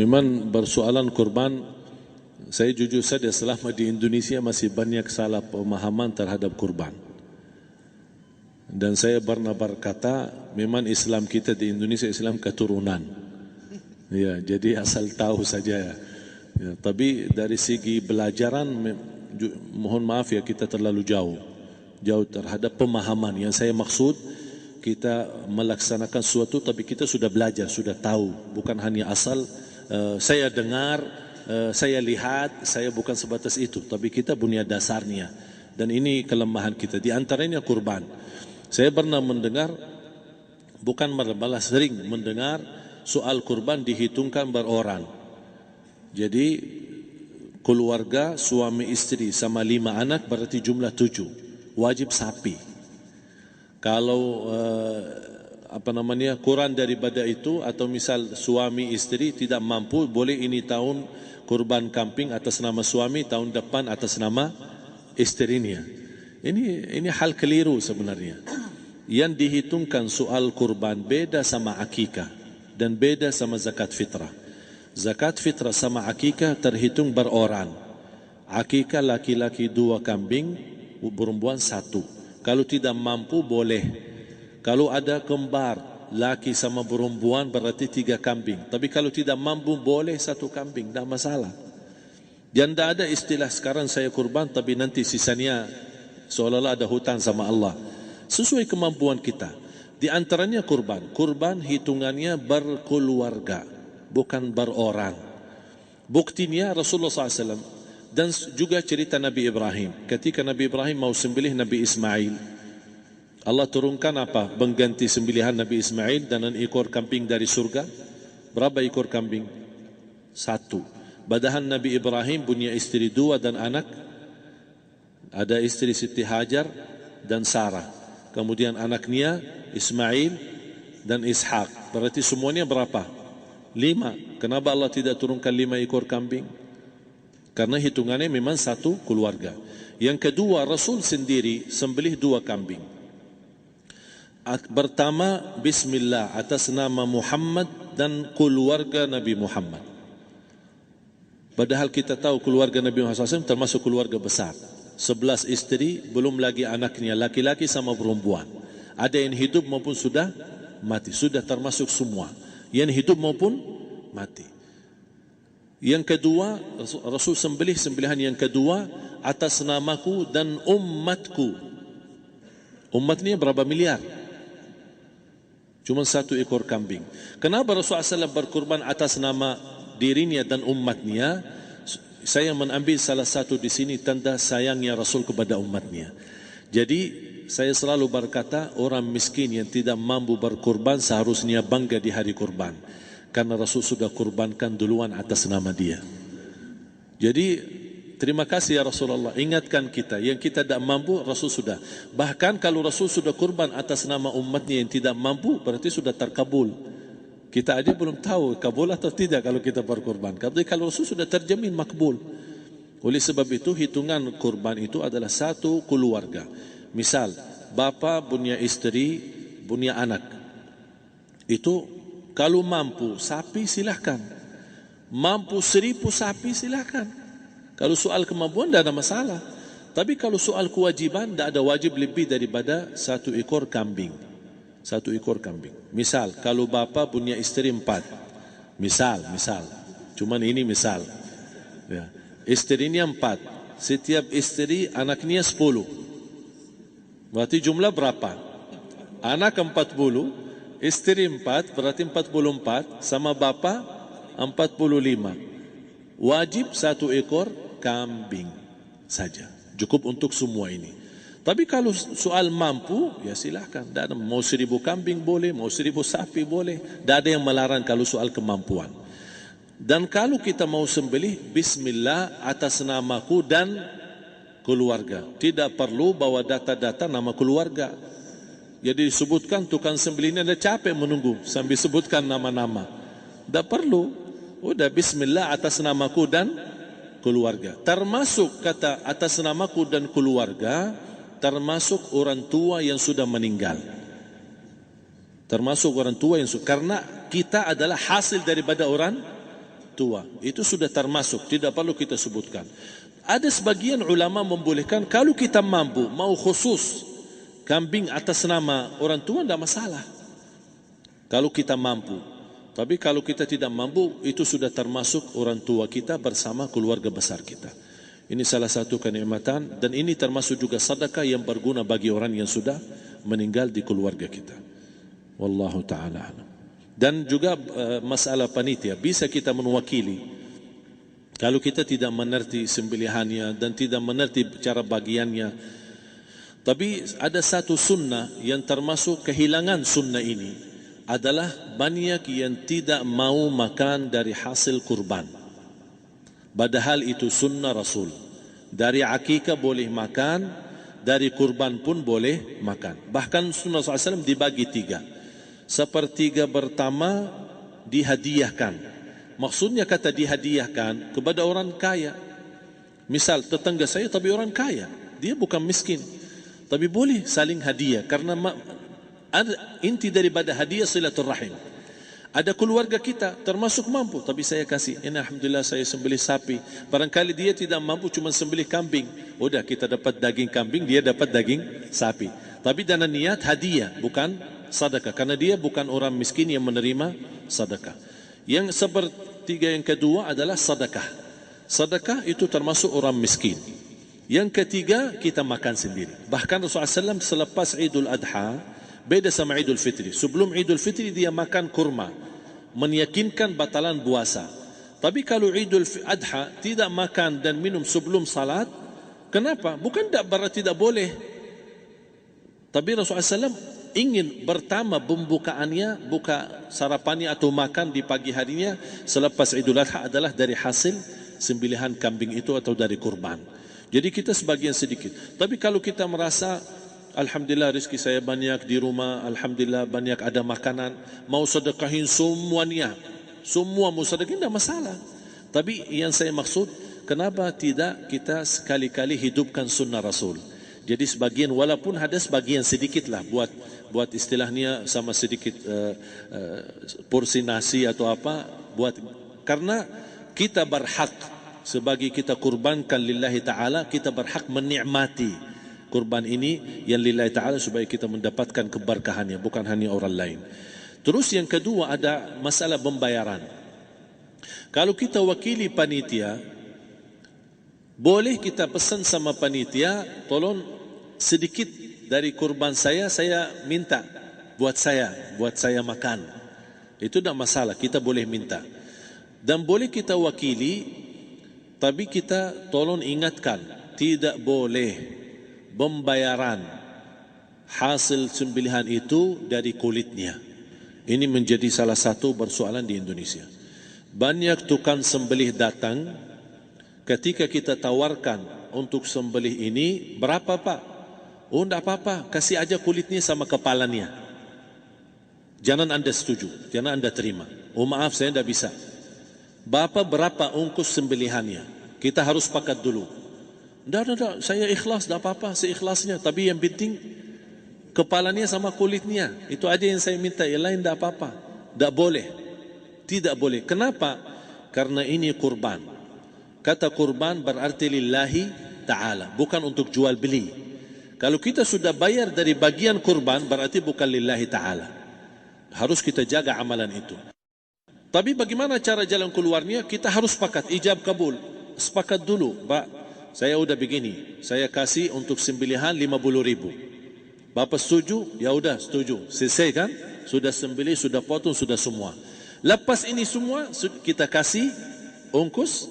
memang bersoalan kurban, saya jujur saja selama di Indonesia masih banyak salah pemahaman terhadap kurban. Dan saya pernah berkata, memang Islam kita di Indonesia Islam keturunan. Ya, jadi asal tahu saja. Ya, tapi dari segi belajaran, mohon maaf ya, kita terlalu jauh terhadap pemahaman. Yang saya maksud, kita melaksanakan sesuatu tapi kita sudah belajar, sudah tahu, bukan hanya asal saya dengar, saya lihat, saya bukan sebatas itu, tapi kita punya dasarnya. Dan ini kelemahan kita, di antaranya kurban. Saya pernah mendengar, bukan malah sering mendengar soal kurban dihitungkan beroran. Jadi keluarga suami istri sama 5 anak berarti jumlah 7, wajib sapi. Kalau kurang daripada itu, atau misal suami istri tidak mampu, boleh ini tahun kurban kambing atas nama suami, tahun depan atas nama istrinya. Ini hal keliru sebenarnya. Yang dihitungkan soal kurban beda sama akikah dan beda sama zakat fitrah. Zakat fitrah sama akikah terhitung beroran. Akikah laki-laki 2 kambing, perempuan 1. Kalau tidak mampu boleh. Kalau ada kembar laki sama perempuan berarti 3 kambing. Tapi kalau tidak mampu boleh 1 kambing, tidak masalah. Dan tidak ada istilah sekarang saya kurban tapi nanti sisanya seolah-olah ada hutang sama Allah. Sesuai kemampuan kita. Di antaranya kurban. Kurban hitungannya berkeluarga, bukan beroran. Buktinya Rasulullah SAW dan juga cerita Nabi Ibrahim. Ketika Nabi Ibrahim mau sembelih Nabi Ismail, Allah turunkan apa? Mengganti sembelihan Nabi Ismail dengan ekor kambing dari surga. Berapa ekor kambing? 1. Padahal Nabi Ibrahim punya istri 2 dan anak. Ada istri Siti Hajar dan Sarah. Kemudian anaknya Ismail dan Ishak. Berarti semuanya berapa? 5. Kenapa Allah tidak turunkan 5 ekor kambing? Karena hitungannya memang 1 keluarga. Yang kedua, Rasul sendiri sembelih 2 kambing. Pertama, Bismillah atas nama Muhammad dan keluarga Nabi Muhammad. Padahal kita tahu keluarga Nabi Muhammad SAW termasuk keluarga besar. 11 istri, belum lagi anaknya, laki-laki sama perempuan. Ada yang hidup maupun sudah mati. Sudah termasuk semua. Yang hidup maupun mati. Yang kedua, Rasul sembelihan yang kedua atas namaku dan umatku. Umat ini berapa miliar? Cuma 1 ekor kambing. Kenapa Rasulullah SAW berkurban atas nama dirinya dan umatnya? Saya mengambil salah satu di sini tanda sayangnya Rasul kepada umatnya. Jadi saya selalu berkata, orang miskin yang tidak mampu berkurban seharusnya bangga di hari kurban. Karena Rasul sudah kurbankan duluan atas nama dia. Jadi terima kasih ya Rasulullah, ingatkan kita. Yang kita tidak mampu, Rasul sudah. Bahkan kalau Rasul sudah kurban atas nama umatnya yang tidak mampu, berarti sudah terkabul. Kita aja belum tahu kabul atau tidak kalau kita berkurban. Tapi kalau Rasul sudah terjamin makbul. Oleh sebab itu hitungan kurban itu adalah 1 keluarga. Misal, bapa punya istri, punya anak. Itu kalau mampu sapi silahkan. Mampu 1000 sapi silahkan. Kalau soal kemampuan tidak ada masalah. Tapi kalau soal kewajiban, tidak ada wajib lebih daripada 1 ekor kambing. 1 ekor kambing. Misal, kalau bapa punya istri 4. Misal. Cuman ini misal. Ya. Istrinya 4. Setiap istri anaknya 10. Berarti jumlah berapa? Anak 40, istri 4, berarti 44, sama bapa 45. Wajib 1 ekor kambing saja. Cukup untuk semua ini. Tapi kalau soal mampu, ya silahkan. Mau 1000 kambing boleh, mau 1000 sapi boleh. Tidak ada yang melarang kalau soal kemampuan. Dan kalau kita mau sembelih, Bismillah atas namaku dan keluarga. Tidak perlu bawa data-data nama keluarga. Jadi disebutkan tukang sembelihnya ada capek menunggu sambil sebutkan nama-nama. Tidak perlu. Udah Bismillah atas namaku dan keluarga. Termasuk kata atas namaku dan keluarga, termasuk orang tua yang sudah meninggal. Termasuk orang tua yang sudah, karena kita adalah hasil daripada orang tua. Itu sudah termasuk, tidak perlu kita sebutkan. Ada sebagian ulama membolehkan kalau kita mampu, mau khusus kambing atas nama orang tua, tidak masalah. Kalau kita mampu. Tapi kalau kita tidak mampu, itu sudah termasuk orang tua kita bersama keluarga besar kita. Ini salah satu kenikmatan, dan ini termasuk juga sedekah yang berguna bagi orang yang sudah meninggal di keluarga kita. Wallahu ta'ala alam. Dan juga masalah panitia, bisa kita mewakili. Kalau kita tidak mengerti sembelihannya dan tidak mengerti cara bagiannya. Tapi ada satu sunnah yang termasuk kehilangan sunnah ini, adalah banyak yang tidak mau makan dari hasil kurban. Padahal itu sunnah Rasul. Dari akikah boleh makan, dari kurban pun boleh makan. Bahkan sunnah SAW dibagi 3. Sepertiga pertama dihadiahkan. Maksudnya kata dihadiahkan kepada orang kaya. Misal tetangga saya tapi orang kaya, dia bukan miskin, tapi boleh saling hadiah. Karena inti daripada hadiah silaturrahim. Ada keluarga kita termasuk mampu, tapi saya kasih, ini alhamdulillah saya sembelih sapi. Barangkali dia tidak mampu, cuma sembelih kambing. Udah, kita dapat daging kambing, dia dapat daging sapi. Tapi dengan niat hadiah, bukan sedekah, karena dia bukan orang miskin yang menerima sedekah. Yang sepertiga yang kedua adalah sedekah. Sedekah itu termasuk orang miskin. Yang ketiga, kita makan sendiri. Bahkan Rasulullah SAW selepas Idul Adha, beda sama Idul Fitri. Sebelum Idul Fitri dia makan kurma, meyakinkan batalan puasa. Tapi kalau Idul Adha tidak makan dan minum sebelum salat, kenapa? Bukan berarti tidak boleh. Tapi Rasulullah SAW ingin pertama pembukaannya, buka sarapannya atau makan di pagi harinya selepas Idul Adha adalah dari hasil sembelihan kambing itu atau dari kurban. Jadi kita sebagian sedikit. Tapi kalau kita merasa alhamdulillah rezeki saya banyak di rumah, alhamdulillah banyak ada makanan, mau sedekahin semuanya, semua mau sedekahin, tidak masalah. Tapi yang saya maksud, kenapa tidak kita sekali-kali hidupkan sunnah Rasul? Jadi sebagian, walaupun ada sebagian sedikit lah, buat istilahnya sama sedikit porsi nasi atau apa, karena kita berhak sebagai kita kurbankan lillahi ta'ala, kita berhak menikmati kurban ini yang lillahi ta'ala supaya kita mendapatkan keberkahannya, bukan hanya orang lain. Terus yang kedua ada masalah pembayaran. Kalau kita wakili panitia, boleh kita pesan sama panitia, tolong sedikit dari kurban saya minta buat saya makan. Itu tidak masalah, kita boleh minta. Dan boleh kita wakili, tapi kita tolong ingatkan, tidak boleh pembayaran hasil sembelihan itu dari kulitnya. Ini menjadi salah satu persoalan di Indonesia. Banyak tukang sembelih datang, ketika kita tawarkan untuk sembelih ini, berapa Pak? Oh tidak apa-apa, kasih aja kulitnya sama kepalanya. Jangan Anda setuju, jangan Anda terima. Oh maaf, saya tidak bisa. Bapak berapa ongkos sembelihannya? Kita harus sepakat dulu. Tidak, saya ikhlas, tidak apa-apa, seikhlasnya. Tapi yang penting kepalanya sama kulitnya. Itu aja yang saya minta, yang lain tidak apa-apa. Tidak boleh. Tidak boleh. Kenapa? Karena ini kurban. Kata kurban berarti lillahi ta'ala, bukan untuk jual beli. Kalau kita sudah bayar dari bagian kurban, berarti bukan lillahi ta'ala. Harus kita jaga amalan itu. Tapi bagaimana cara jalan keluarnya? Kita harus sepakat, ijab kabul. Sepakat dulu, Pak, saya udah begini, saya kasih untuk sembelihan 50.000. Bapak setuju? Ya udah setuju. Selesai kan? Sudah sembelih, sudah potong, sudah semua. Lepas ini semua kita kasih ongkos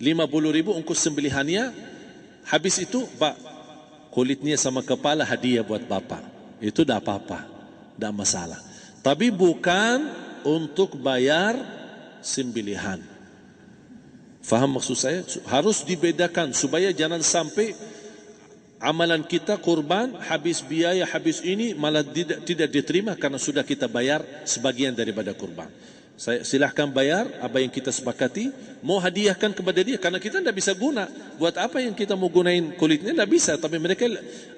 50.000 ongkos sembelihannya. Habis itu, Pak, kulitnya sama kepala hadiah buat Bapak. Itu tidak apa-apa, tidak masalah. Tapi bukan untuk bayar sembelihan. Faham maksud saya? Harus dibedakan supaya jangan sampai amalan kita kurban habis biaya, habis ini malah tidak diterima karena sudah kita bayar sebagian daripada kurban. Saya silahkan bayar apa yang kita sepakati, mau hadiahkan kepada dia karena kita tidak bisa guna. Buat apa yang kita mau gunain kulitnya? Tidak bisa. Tapi mereka